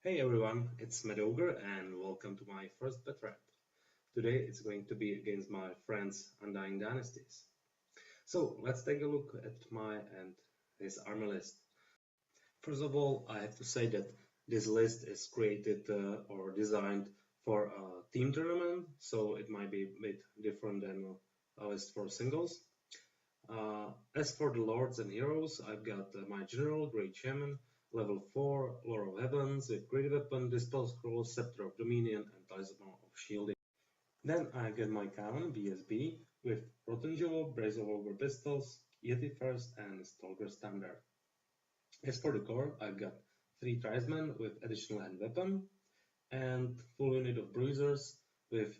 Hey everyone, it's Ogre and welcome to my first Batrep. Today it's going to be against my friend's Undying Dynasties. So let's take a look at my and his army list. First of all, I have to say that this list is created or designed for a team tournament, so it might be a bit different than a list for singles. As for the lords and heroes, I've got my general, Great Shaman, level 4, Lore of Heavens with Great Weapon, Dispel Scroll, Scepter of Dominion, and Talisman of Shielding. Then I get my Canon, BSB, with Rotten Jaw, Brace of Ogre Pistols, Yeti First, and Stalker Standard. As for the core, I've got 3 Tribesmen with additional hand weapon, and full unit of Bruisers with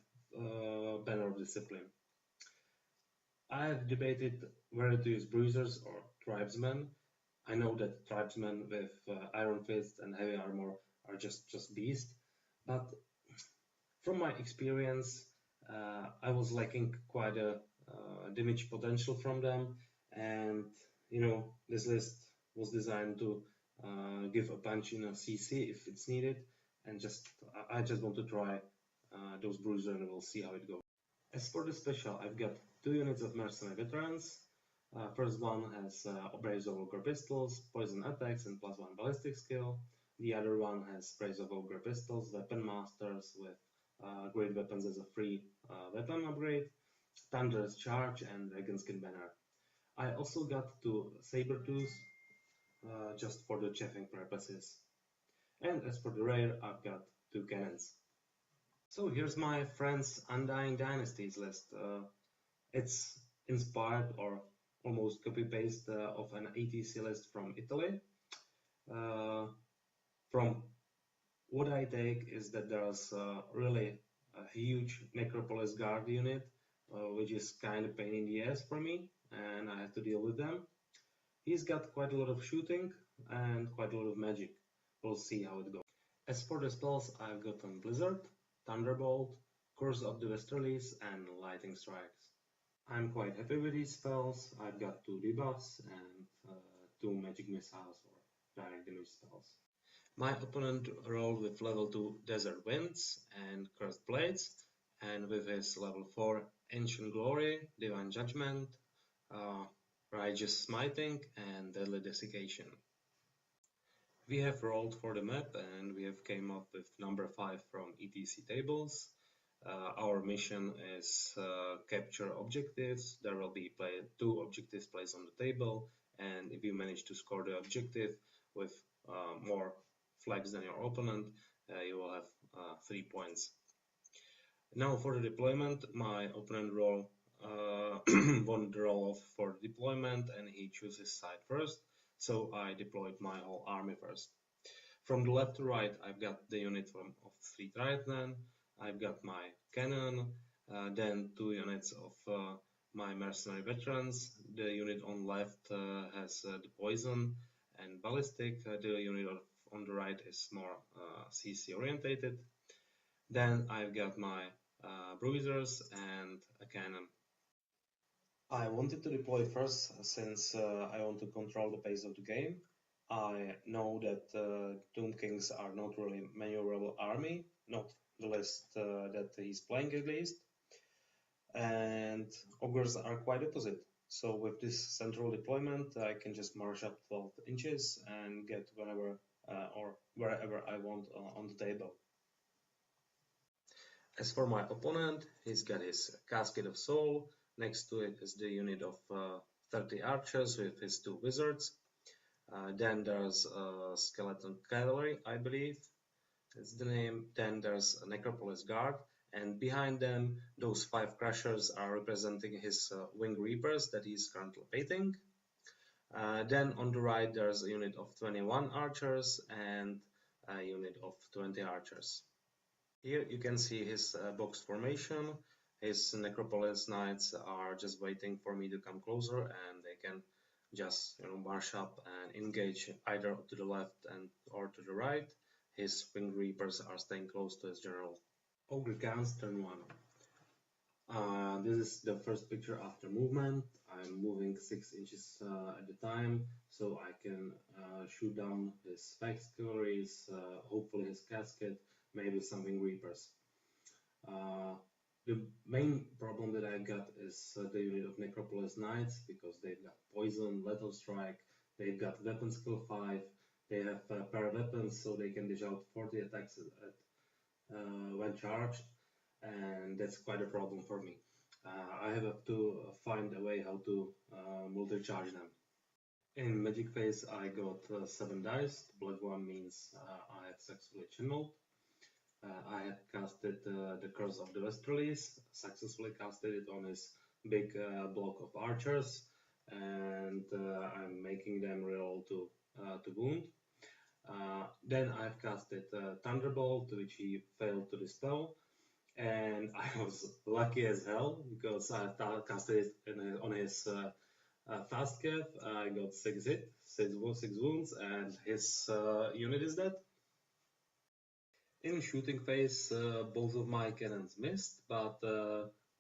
Banner of Discipline. I've debated whether to use Bruisers or Tribesmen. I know that Tribesmen with Iron Fist and Heavy Armor are just beast, but from my experience, I was lacking quite a damage potential from them, and this list was designed to give a punch in a CC if it's needed, and I just want to try those Bruisers and we'll see how it goes. As for the special, I've got 2 units of Mercenary Veterans. First one has Brace of Ogre Pistols, Poison Attacks, and +1 Ballistic Skill. The other one has Brace of Ogre Pistols, Weapon Masters with Great Weapons as a free weapon upgrade, Thunderous Charge, and Dragonskin Banner. I also got 2 Sabertooths just for the chaffing purposes. And as for the rare, I've got 2 Cannons. So here's my friend's Undying Dynasties list. It's inspired or almost copy-paste of an ATC list from Italy. From what I take is that there's really a huge Necropolis Guard unit, which is kind of pain in the ass for me, and I have to deal with them. He's got quite a lot of shooting and quite a lot of magic. We'll see how it goes. As for the spells, I've gotten Blizzard, Thunderbolt, Curse of the Westerlies, and Lightning Strikes. I'm quite happy with these spells. I've got 2 debuffs and 2 magic missiles or direct damage spells. My opponent rolled with level 2 Desert Winds and Cursed Blades, and with his level 4 Ancient Glory, Divine Judgment, Righteous Smiting, and Deadly Desiccation. We have rolled for the map and we have came up with number 5 from ETC tables. Our mission is capture objectives. There will be 2 objectives placed on the table, and if you manage to score the objective with more flags than your opponent, you will have 3 points. Now for the deployment, my opponent won the roll off for deployment and he chose his side first, so I deployed my whole army first. From the left to right, I've got the unit of 3 Tribesmen, I've got my cannon, then 2 units of my mercenary veterans. The unit on left has the poison and ballistic. The unit on the right is more CC orientated. Then I've got my bruisers and a cannon. I wanted to deploy first since I want to control the pace of the game. I know that Tomb Kings are not really maneuverable army, not the list that he's playing at least, and Ogres are quite opposite. So with this central deployment, I can just march up 12 inches and get wherever or wherever I want on the table. As for my opponent, he's got his Cascade of Soul. Next to it is the unit of 30 archers with his 2 wizards. Then there's Skeleton Cavalry, I believe is the name. Then there's a Necropolis Guard, and behind them, those 5 Crushers are representing his Winged Reapers that he's currently painting. Then on the right, there's a unit of 21 archers and a unit of 20 archers. Here you can see his box formation. His Necropolis Knights are just waiting for me to come closer, and they can just march up and engage either to the left or to the right. His Winged Reapers are staying close to his general. Ogre Counts turn 1. This is the first picture after movement. I'm moving 6 inches at a time, so I can shoot down his spikes cavalries, hopefully his his casket, maybe something Reapers. The main problem that I got is the unit of Necropolis Knights, because they've got Poison, Lethal Strike, they've got Weapon Skill 5, they have pair weapons, so they can dish out 40 attacks when charged, and that's quite a problem for me. I have to find a way how to multi-charge them. In Magic Phase I got 7 dice. The black one means I have successfully channeled. I had casted the Curse of the Westerlies, successfully casted it on his big block of archers, and I'm making them roll to wound. Then I've casted Thunderbolt, which he failed to dispel, and I was lucky as hell because I casted it on his fast cap. I got 6 wounds, and his unit is dead. In shooting phase, both of my cannons missed, but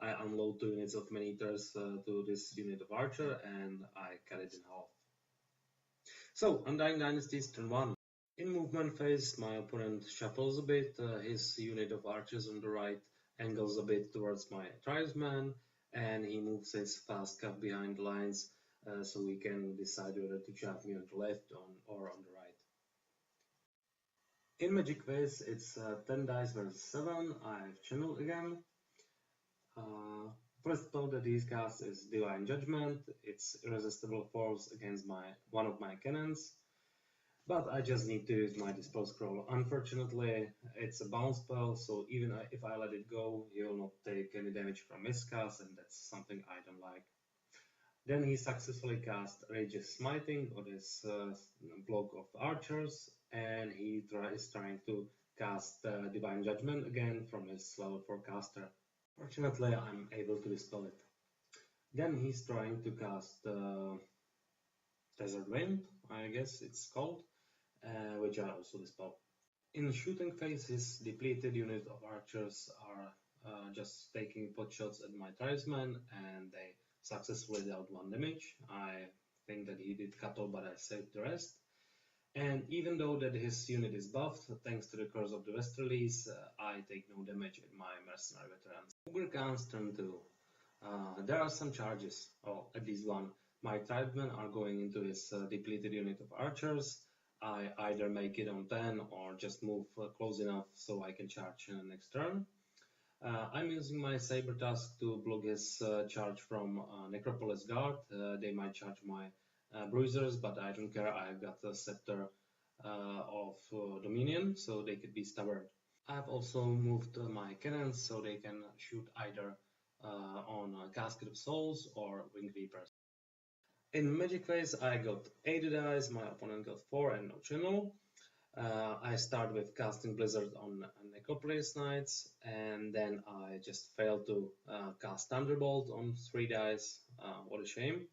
I unload 2 units of man-eaters to this unit of archer, and I cut it in half. So, Undying Dynasty's turn 1. In movement phase, my opponent shuffles a bit, his unit of archers on the right angles a bit towards my tribesman, and he moves his fast cap behind the lines so we can decide whether to charge me on the left or on the right. In Magic Phase, it's 10 dice versus 7. I've channeled again. First spell that he casts is Divine Judgment. It's irresistible force against one of my cannons. But I just need to use my Dispel Scroll. Unfortunately, it's a bounce spell, so even if I let it go, he will not take any damage from miscast, and that's something I don't like. Then he successfully cast Rage's Smiting on his block of archers, and he is trying to cast Divine Judgment again from his level 4 caster. Fortunately, I'm able to dispel it. Then he's trying to cast Desert Wind, I guess it's called, which I also dispel. In shooting phase, his depleted unit of archers are just taking pot shots at my tribesmen, and they successfully dealt 1 damage. I think that he did Cattle, but I saved the rest. And even though that his unit is buffed, thanks to the Curse of the Westerlies, I take no damage at my mercenary veterans. Ogre Khan's turn 2. There are some charges, or at least one. My tribesmen are going into his depleted unit of archers. I either make it on 10 or just move close enough so I can charge next turn. I'm using my Saber Tusk to block his charge from Necropolis Guard. They might charge my Bruisers, but I don't care. I've got a Scepter of Dominion, so they could be stubborn. I've also moved my cannons so they can shoot either on Casket of Souls or Winged Reapers. In Magic Phase, I got 80 dice, my opponent got 4 and no channel. I start with casting Blizzard on Necropolis Knights, and then I just failed to cast Thunderbolt on 3 dice. What a shame.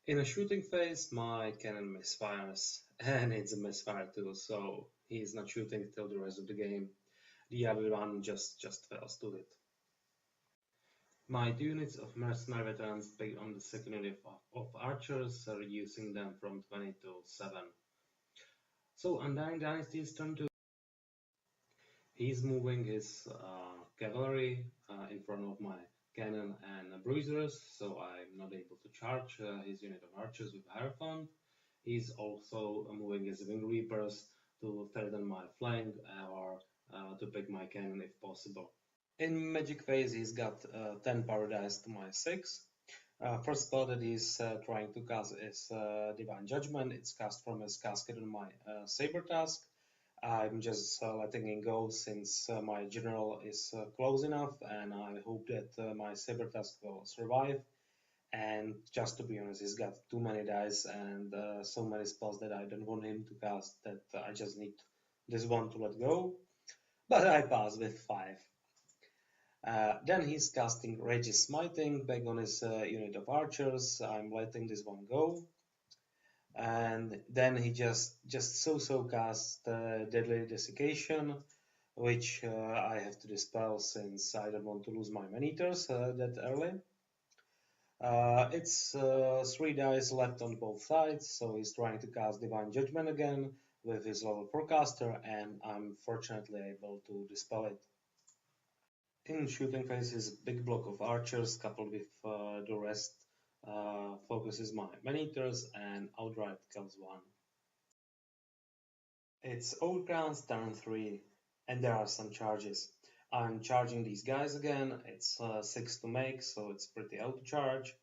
In a shooting phase, my cannon misfires, and it's a misfire too, so he's not shooting till the rest of the game. The other one just fails to it. My 2 units of mercenary veterans pick on the second unit of archers, reducing them from 20 to 7. So Undying Dynasty's turn 2. He's moving his cavalry in front of my cannon and bruisers, so I'm not able to charge his unit of archers with Hierophant. He's also moving his Wing Reapers to threaten my flank or to pick my cannon if possible. In Magic Phase, he's got 10 power dice to my 6. First spell that he's trying to cast is Divine Judgment. It's cast from his casket on my Saber Tusk. I'm just letting it go since my general is close enough, and I hope that my Saber Tusk will survive. And just to be honest, he's got too many dice and so many spells that I don't want him to cast that I just need this one to let go. But I pass with 5. Then he's casting Rage's Smiting back on his unit of archers. I'm letting this one go. And then he just so casts Deadly Desiccation, which I have to dispel since I don't want to lose my man-eaters that early. It's 3 dice left on both sides, so he's trying to cast Divine Judgment again, with his level forecaster, and I'm fortunately able to dispel it. In shooting phase, his big block of archers coupled with the rest focuses my man-eaters and outright kills one. It's Ogre's turn 3, and there are some charges. I'm charging these guys again. It's 6 to make, so it's pretty auto charge.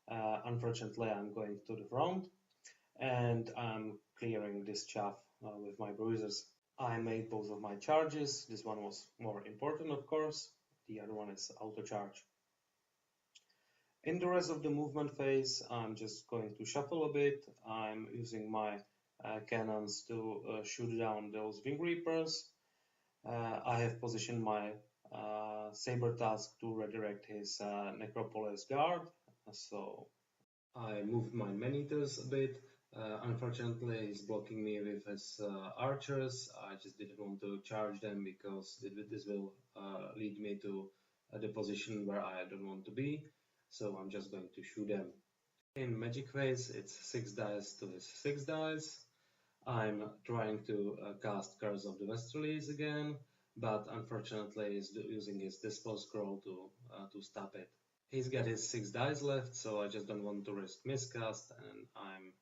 Unfortunately, I'm going to the front, and I'm clearing this chaff with my bruisers. I made both of my charges. This one was more important, of course. The other one is auto charge. In the rest of the movement phase, I'm just going to shuffle a bit. I'm using my cannons to shoot down those Wing Reapers. I have positioned my Saber Task to redirect his Necropolis Guard. So I moved my Man-Eaters a bit. Unfortunately, he's blocking me with his archers. I just didn't want to charge them because this will lead me to the position where I don't want to be. So I'm just going to shoot them. In Magic phase, it's 6 dice to his 6 dice. I'm trying to cast Curse of the Westerlies again, but unfortunately he's using his Dispel Scroll to stop it. He's got his 6 dice left, so I just don't want to risk miscast, and I'm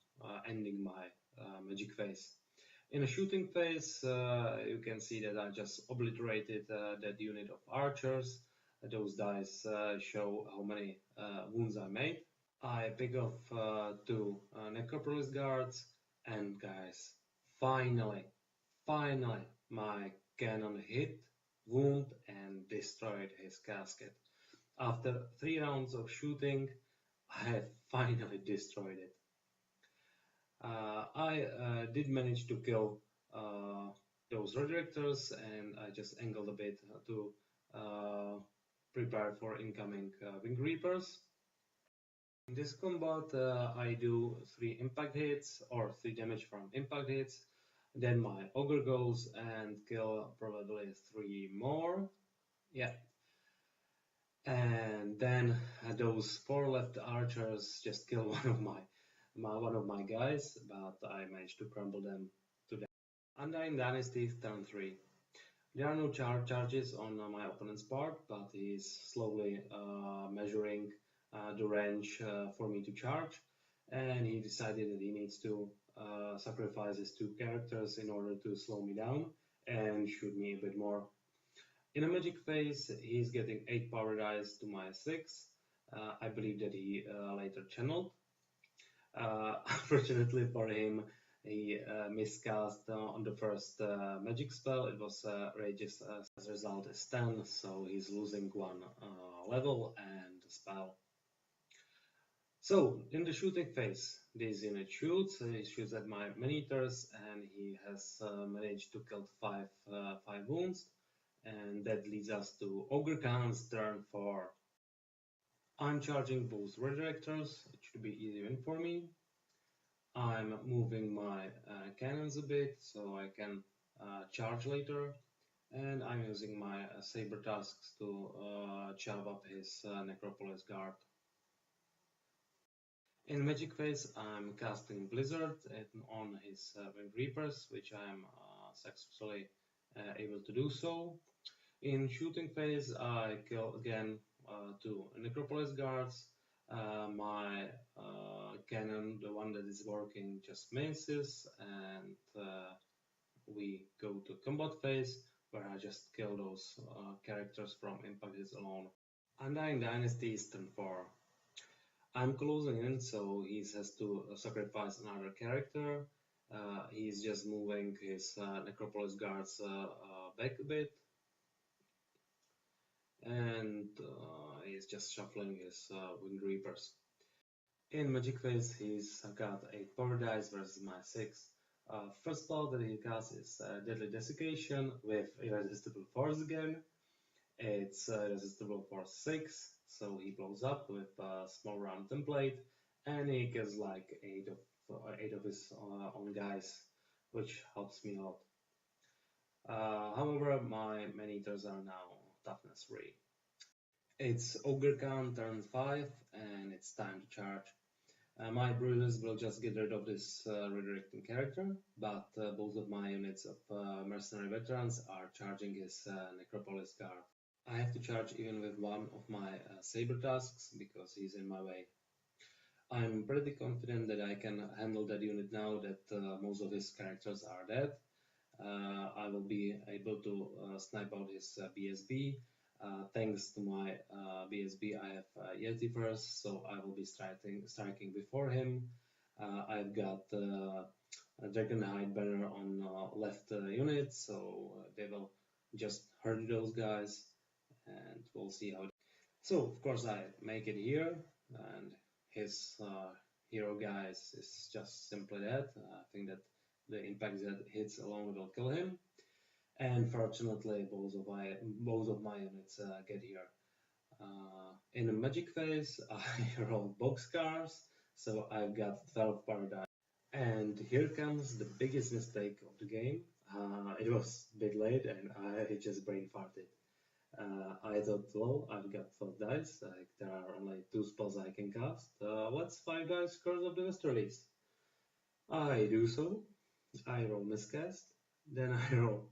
ending my Magic phase. In a shooting phase, you can see that I just obliterated that unit of archers. Those dice show how many wounds I made. I pick off 2 Necropolis guards, and guys, finally, my cannon hit, wound, and destroyed his casket. After 3 rounds of shooting, I have finally destroyed it. I did manage to kill those redirectors, and I just angled a bit to prepare for incoming Wing Reapers. In this combat, I do 3 impact hits or 3 damage from impact hits. Then my Ogre goes and kill probably 3 more. Yeah. And then those 4 left archers just kill one of my guys, but I managed to crumble them to death. Undying Dynasty turn 3. There are no charges on my opponent's part, but he's slowly measuring the range for me to charge, and he decided that he needs to sacrifice his 2 characters in order to slow me down and shoot me a bit more. In a Magic phase, he's getting 8 power dice to my 6. I believe that he later channeled. Unfortunately for him, he miscast on the first magic spell. It was Rage's as a result is 10, so he's losing 1 level and spell. So, in the shooting phase, this unit shoots. He shoots at my man-eaters, and he has managed to kill 5 wounds. And that leads us to Ogre Khan's turn 4. I'm charging both redirectors. It should be easy win for me. I'm moving my cannons a bit so I can charge later, and I'm using my Saber Tusks to chop up his Necropolis Guard. In Magic phase, I'm casting Blizzard on his Wing Reapers, which I'm successfully able to do so. In shooting phase, I kill again 2 Necropolis Guards. My cannon, the one that is working, just misses, and we go to combat phase, where I just kill those characters from impact hits alone. Undying Dynasty is turn 4. I'm closing in, so he has to sacrifice another character. He's just moving his Necropolis Guards back a bit, and he's just shuffling his Wing Reapers. In Magic phase, he's got 8 power dice versus my 6. First spell that he casts is Deadly Desiccation with Irresistible Force again. It's Irresistible Force 6, so he blows up with a small round template, and he kills like 8 of his own guys, which helps me a lot. However, my man-eaters are now toughness 3. It's Ogre Khan turn 5, and it's time to charge. My bruisers will just get rid of this redirecting character, but both of my units of mercenary veterans are charging his Necropolis guard. I have to charge even with one of my saber tasks because he's in my way. I'm pretty confident that I can handle that unit now that most of his characters are dead. I will be able to snipe out his BSB. Thanks to my BSB, I have Yeti first, so I will be striking before him. I've got a Dragonhide banner on left unit, so they will just hurt those guys, and we'll see how. So of course I make it here, and his hero guys is just simply that. I think that the impact that hits alone will kill him. And fortunately, both of my units get here. In the magic phase, I roll boxcars, so I've got 12 paradise. And here comes the biggest mistake of the game. It was a bit late, and I just brain farted. I thought, well, I've got 12 dice, like there are only 2 spells I can cast. What's 5 dice Curse of the Westerlies? I do so. I roll miscast, then I roll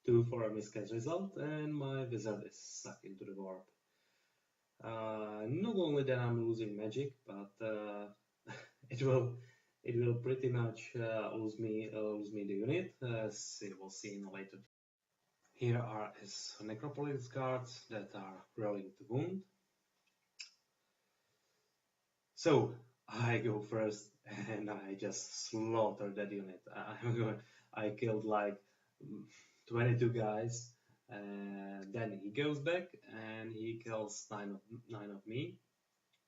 2 for a miscast result, and my wizard is sucked into the warp. Not only that I'm losing magic, but it will pretty much lose me the unit, as we will see in a later. Here are his Necropolis guards that are rolling to wound. So I go first and I just slaughter that unit. I killed like 22 guys. Then he goes back and he kills nine of me,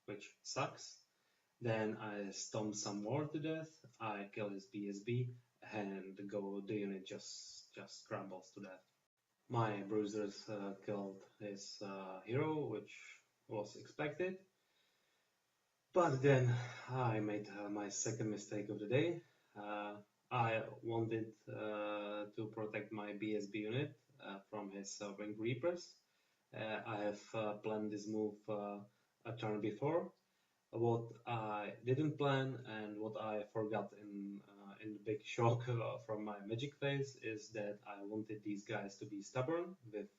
which sucks. Then I stomp some more to death. I kill his BSB, and the unit just crumbles to death. My bruisers killed his hero, which was expected. But then I made my second mistake of the day. I wanted to protect my BSB unit from his Winged Reapers. I have planned this move a turn before. What I didn't plan and what I forgot in the big shock from my magic phase is that I wanted these guys to be stubborn with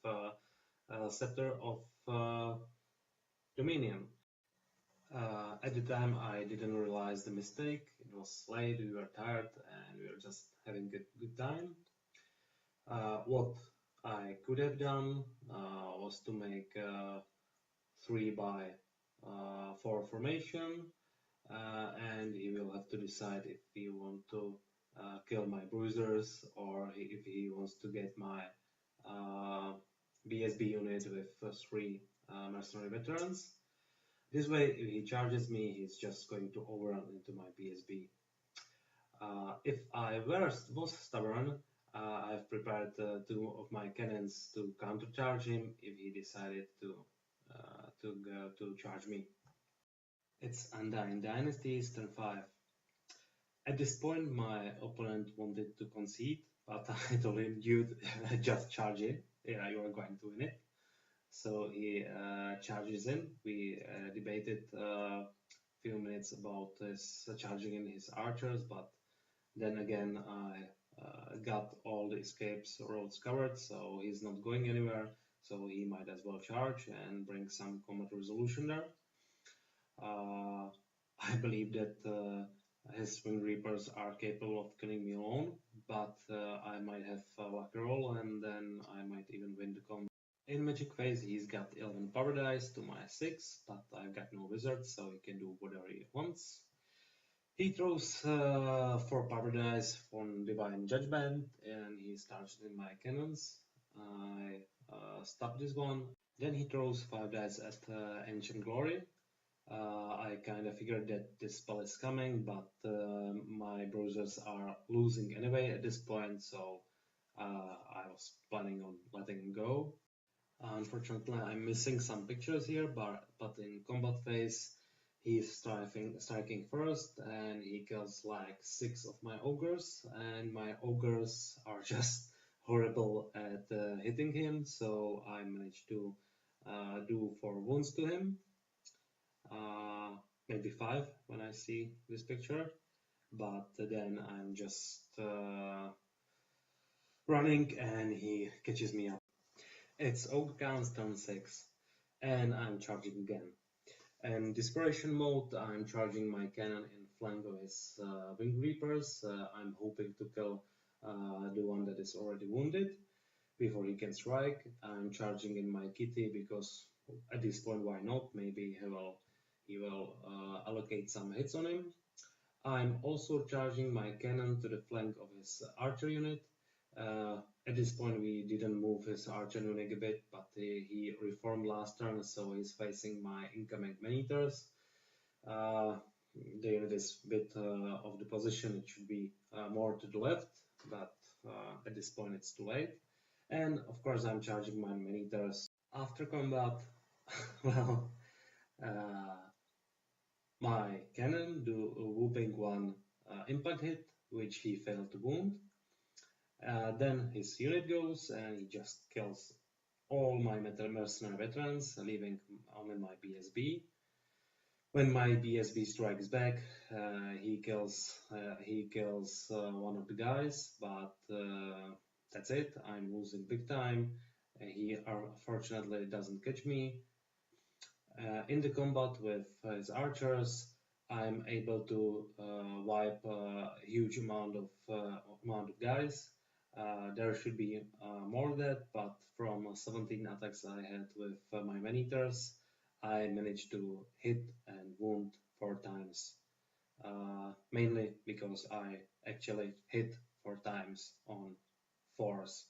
Scepter of Dominion. At the time, I didn't realize the mistake. It was late, we were tired, and we were just having a good time. What I could have done was to make 3 by 4 formation, and he will have to decide if he wants to kill my bruisers or if he wants to get my BSB unit with 3 mercenary veterans. This way, if he charges me, he's just going to overrun into my BSB. If I was stubborn, I've prepared 2 of my cannons to countercharge him if he decided to charge me. It's Undying Dynasties turn 5. At this point, my opponent wanted to concede, but I told him, dude, just charge it. Yeah, you are going to win it. So he charges in. We debated a few minutes about his charging in his archers, but then again I got all the escapes roads covered, so he's not going anywhere. So he might as well charge and bring some combat resolution there. I believe that his Winged Reapers are capable of killing me alone, but I might have a lucky roll and then I might even win the combat. In Magic Phase, he's got 11 power dice to my 6, but I've got no wizard, so he can do whatever he wants. He throws 4 power dice from Divine Judgment, and he starts in my cannons. I stop this one. Then he throws 5 dice at Ancient Glory. I kind of figured that this spell is coming, but my bruisers are losing anyway at this point, so I was planning on letting him go. Unfortunately, I'm missing some pictures here, but in combat phase, he's striking first, and he kills like 6 of my ogres, and my ogres are just horrible at hitting him, so I managed to do 4 wounds to him. maybe 5 when I see this picture, but then I'm just running and he catches me up. It's Ogre turn 6, and I'm charging again. In Desperation mode, I'm charging my cannon in flank of his Winged Reapers. I'm hoping to kill the one that is already wounded before he can strike. I'm charging in my kitty because at this point, why not? Maybe he will allocate some hits on him. I'm also charging my cannon to the flank of his archer unit. Uh, at this point, we didn't move his archer unit a bit, but he reformed last turn, so he's facing my incoming man-eaters. Uh, the unit is a bit of the position, it should be more to the left, but at this point it's too late. And of course, I'm charging my man-eaters. After combat, well, uh, my cannon do a whooping one impact hit, which he failed to wound. Then his unit goes and he just kills all my mercenary veterans, leaving only my BSB. When my BSB strikes back, he kills one of the guys, but that's it. I'm losing big time. He unfortunately doesn't catch me. In the combat with his archers, I'm able to wipe a huge amount of guys. There should be more of that, but from 17 attacks I had with my man-eaters, I managed to hit and wound 4 times. Mainly because I actually hit 4 times on 4s.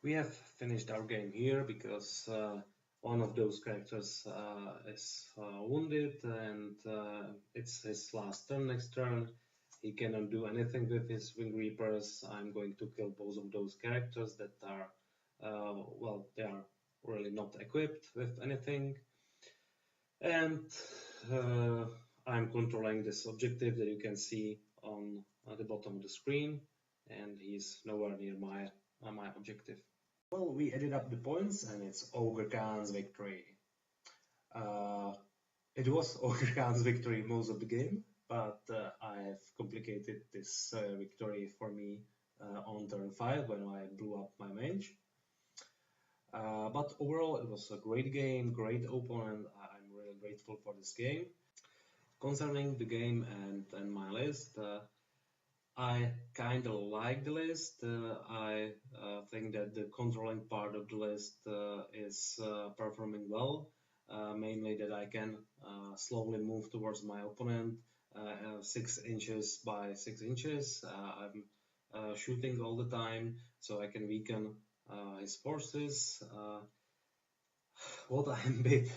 We have finished our game here because one of those characters is wounded and it's his last turn next turn. He cannot do anything with his Wing Reapers. I'm going to kill both of those characters that are, well, they are really not equipped with anything. And I'm controlling this objective that you can see on the bottom of the screen, and he's nowhere near my objective. Well, we added up the points, and it's Ogre Khan's victory. It was Ogre Khan's victory most of the game, but I have complicated this victory for me on turn 5 when I blew up my mage. But overall, it was a great game, great opponent. I'm really grateful for this game. Concerning the game and my list, I kind of like the list. I think that the controlling part of the list is performing well. Mainly that I can slowly move towards my opponent 6 inches by 6 inches. I'm shooting all the time, so I can weaken his forces. What I'm bit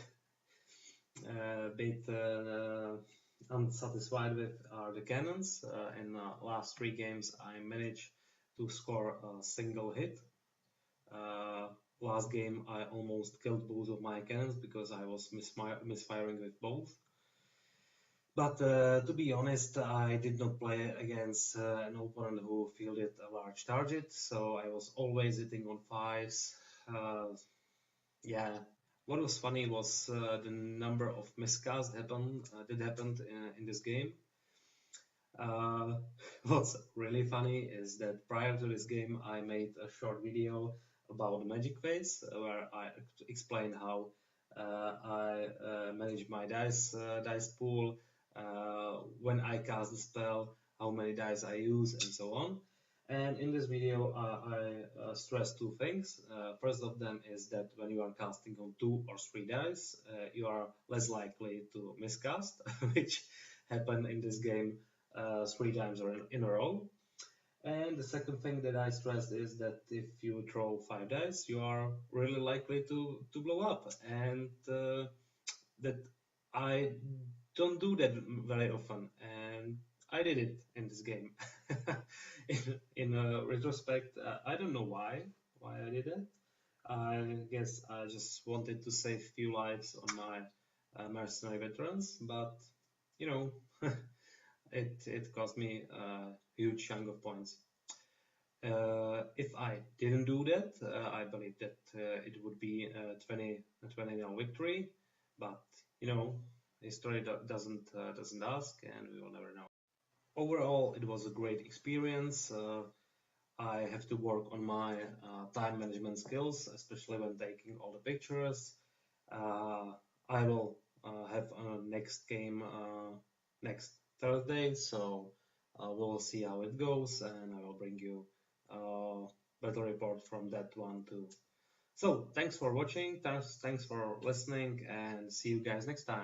unsatisfied with are the cannons. In the last 3 games, I managed to score a single hit. Last game, I almost killed both of my cannons because I was misfiring with both. But to be honest, I did not play against an opponent who fielded a large target, so I was always hitting on 5s. Yeah, what was funny was the number of miscasts that happened in this game. What's really funny is that prior to this game, I made a short video about the magic phase where I explained how I manage my dice pool, when I cast the spell, how many dice I use, and so on. And in this video, I stress 2 things. First of them is that when you are casting on 2 or 3 dice, you are less likely to miscast, which happened in this game 3 times in a row. And the second thing that I stressed is that if you throw 5 dice, you are really likely to blow up. And that I don't do that very often, and I did it in this game. in retrospect, I don't know why I did it. I guess I just wanted to save few lives on my mercenary veterans, but you know, it cost me a huge chunk of points. If I didn't do that, I believe that it would be a 20-0 victory, but you know, History doesn't ask, and we will never know. Overall, it was a great experience. I have to work on my time management skills, especially when taking all the pictures. Uh, I will have a next game next Thursday, so we'll see how it goes, and I will bring you a better report from that one too. So, thanks for watching, thanks for listening, and see you guys next time.